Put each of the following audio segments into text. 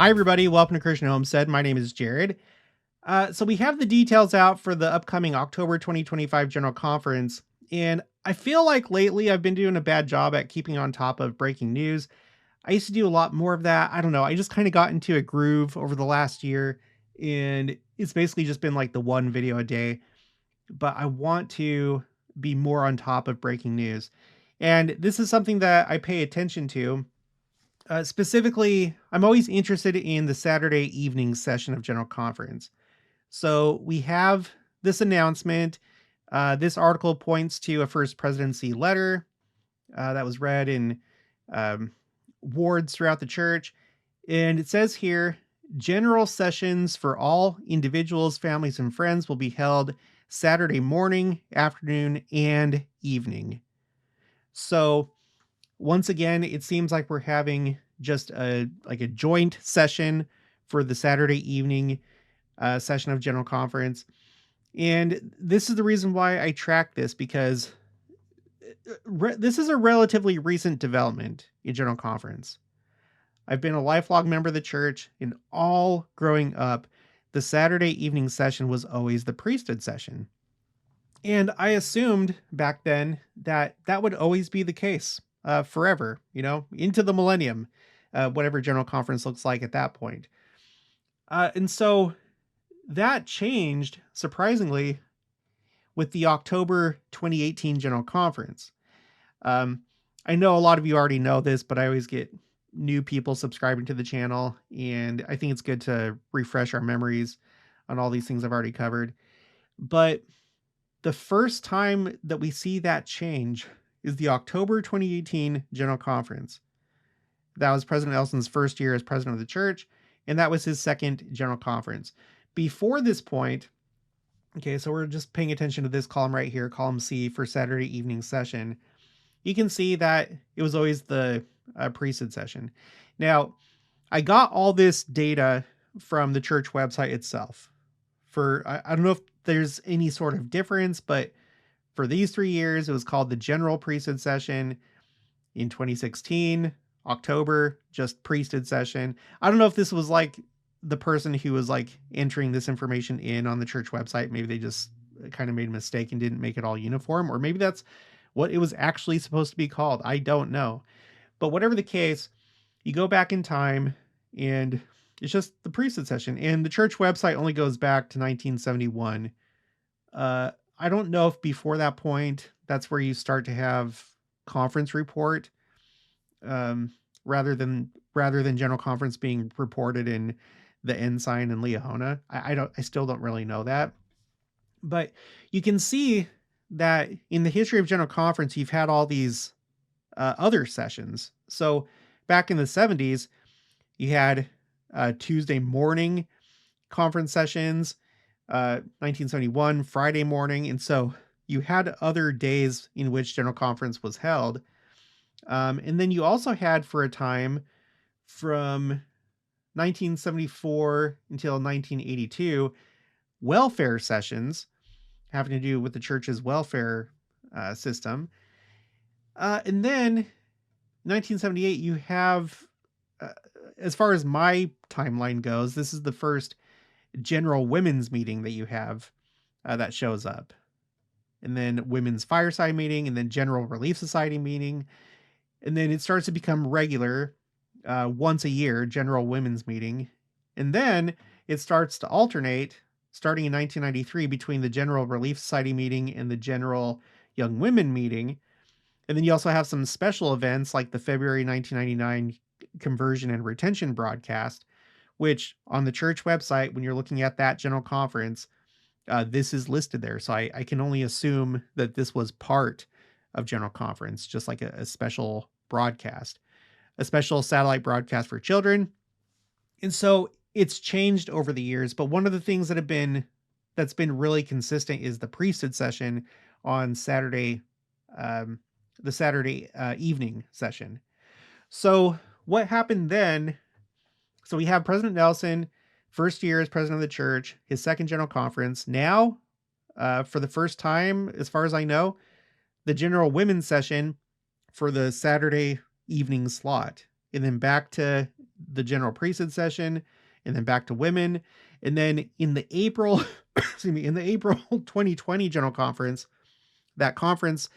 Hi, everybody. Welcome to Christian Homestead. My name is Jared. So we have the details out for the upcoming October 2025 General Conference, and I feel like lately I've been doing a bad job at keeping on top of breaking news. I used to do a lot more of that. I don't know. I just kind of got into a groove over the last year, and it's basically just been like the one video a day. But I want to be more on top of breaking news. And this is something that I pay attention to. Specifically, I'm always interested in the Saturday evening session of General Conference. So we have this announcement. This article points to a First Presidency letter that was read in um, wards throughout the church. And it says here, general sessions for all individuals, families, and friends will be held Saturday morning, afternoon, and evening. So once again, it seems like we're having just a joint session for the Saturday evening session of General Conference. And this is the reason why I track this, because this is a relatively recent development in General Conference. I've been a lifelong member of the church, and all growing up, the Saturday evening session was always the priesthood session. And I assumed back then that that would always be the case forever, into the millennium, whatever General Conference looks like at that point. And so that changed, surprisingly, with the October 2018 General Conference. I know a lot of you already know this, but I always get new people subscribing to the channel, and I think it's good to refresh our memories on all these things I've already covered. But the first time that we see that change is the October 2018 General Conference. That was President Nelson's first year as president of the church, and that was his second General Conference. Before this point, okay, so we're just paying attention to this column right here, column C for Saturday evening session. You can see that it was always the priesthood session. Now, I got all this data from the church website itself. I don't know if there's any sort of difference, but for these 3 years, it was called the General Priesthood Session. In 2016, October, just priesthood session. I don't know if this was like the person who was like entering this information in on the church website. Maybe they just kind of made a mistake and didn't make it all uniform, or maybe that's what it was actually supposed to be called. I don't know. But whatever the case, you go back in time and it's just the priesthood session. And the church website only goes back to 1971. I don't know if before that point, that's where you start to have conference report, rather than General Conference being reported in the Ensign and Leahona. I still don't really know that. But you can see that in the history of General Conference, you've had all these other sessions. So back in the 70s, you had Tuesday morning conference sessions, 1971 Friday morning. And so you had other days in which General Conference was held. And then you also had, for a time, from 1974 until 1982, welfare sessions having to do with the church's welfare system. And then 1978, you have, as far as my timeline goes, this is the first general women's meeting that you have that shows up. And then women's fireside meeting, and then general relief society meeting. And then it starts to become regular once a year, general women's meeting. And then it starts to alternate starting in 1993 between the general relief society meeting and the general young women meeting. And then you also have some special events like the February 1999 conversion and retention broadcast, which on the church website, when you're looking at that general conference, this is listed there. So I can only assume that this was part of General Conference, just like a special broadcast, a special satellite broadcast for children. And so it's changed over the years. But one of the things that's been really consistent is the priesthood session on Saturday, the Saturday evening session. So what happened then? So we have President Nelson, first year as president of the church, his second general conference. Now, for the first time, as far as I know, the general women's session for the Saturday evening slot. And then back to the general priesthood session, and then back to women. And then in the April, in the April 2020 General Conference, that conference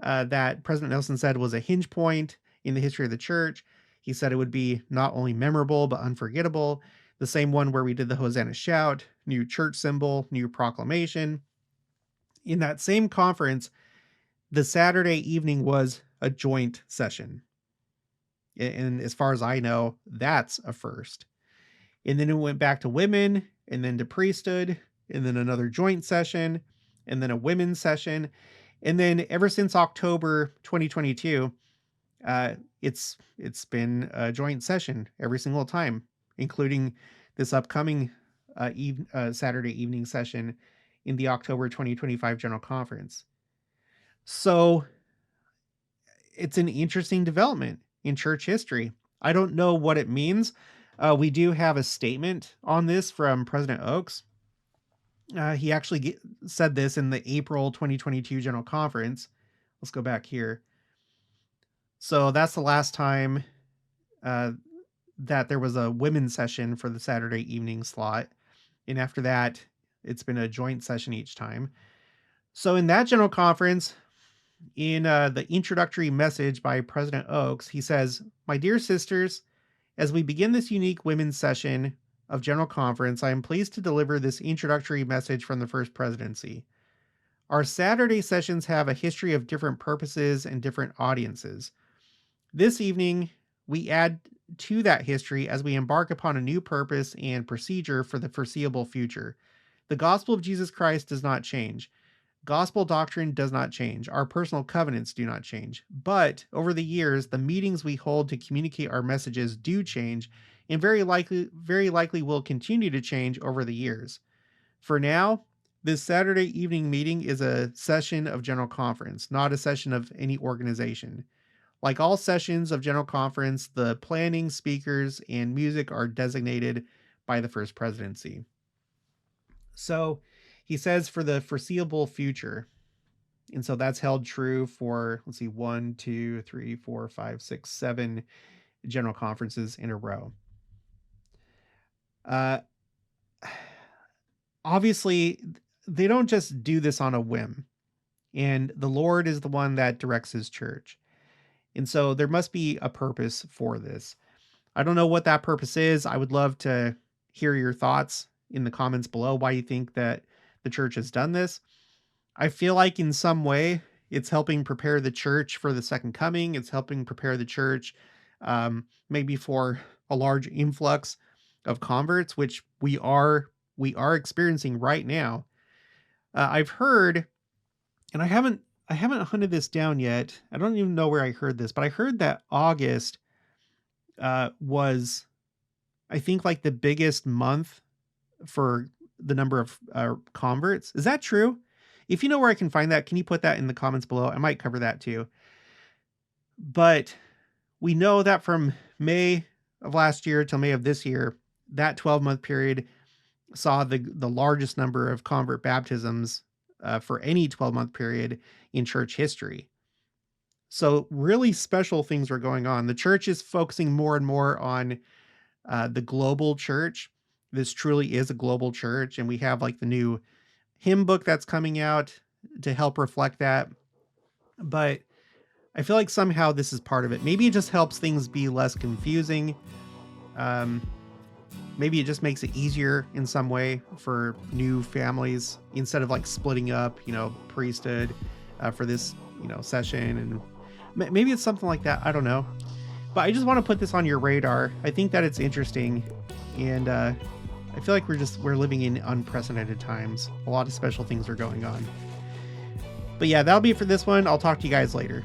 that President Nelson said was a hinge point in the history of the church. He said it would be not only memorable, but unforgettable. The same one where we did the Hosanna shout, new church symbol, new proclamation. In that same conference, the Saturday evening was a joint session. And as far as I know, that's a first. And then it went back to women, and then to priesthood, and then another joint session, and then a women's session. And then ever since October 2022, it's been a joint session every single time, including this upcoming Saturday evening session in the October 2025 General Conference. So it's an interesting development in church history. I don't know what it means. We do have a statement on this from President Oaks. He actually said this in the April 2022 General Conference. Let's go back here. So that's the last time that there was a women's session for the Saturday evening slot. And after that, it's been a joint session each time. So in that General Conference, in the introductory message by President Oaks, he says, "My dear sisters, as we begin this unique women's session of General Conference, I am pleased to deliver this introductory message from the First Presidency. Our Saturday sessions have a history of different purposes and different audiences. This evening, we add to that history as we embark upon a new purpose and procedure for the foreseeable future. The gospel of Jesus Christ does not change. Gospel doctrine does not change. Our personal covenants do not change. But over the years, the meetings we hold to communicate our messages do change, and very likely will continue to change over the years. For now, this Saturday evening meeting is a session of General Conference, not a session of any organization. Like all sessions of General Conference, the planning, speakers, and music are designated by the First Presidency." So he says for the foreseeable future. And so that's held true for, 1, 2, 3, 4, 5, 6, 7 General Conferences in a row. Obviously, they don't just do this on a whim. And the Lord is the one that directs his church. And so there must be a purpose for this. I don't know what that purpose is. I would love to hear your thoughts in the comments below, why you think that the church has done this. I feel like in some way it's helping prepare the church for the second coming. It's helping prepare the church maybe for a large influx of converts, which we are experiencing right now. I've heard, and I haven't hunted this down yet. I don't even know where I heard this, but I heard that August was, I think, like the biggest month for the number of converts. Is that true? If you know where I can find that, can you put that in the comments below? I might cover that too. But we know that from May of last year till May of this year, that 12-month period saw the largest number of convert baptisms for any 12-month period in church history. So really special things are going on. The church is focusing more and more on the global church. This truly is a global church, and we have like the new hymn book that's coming out to help reflect that. But I feel like somehow this is part of it. Maybe it just helps things be less confusing. Maybe it just makes it easier in some way for new families instead of like splitting up, priesthood for this, session. And maybe it's something like that. I don't know. But I just want to put this on your radar. I think that it's interesting. And I feel like we're living in unprecedented times. A lot of special things are going on. But yeah, that'll be it for this one. I'll talk to you guys later.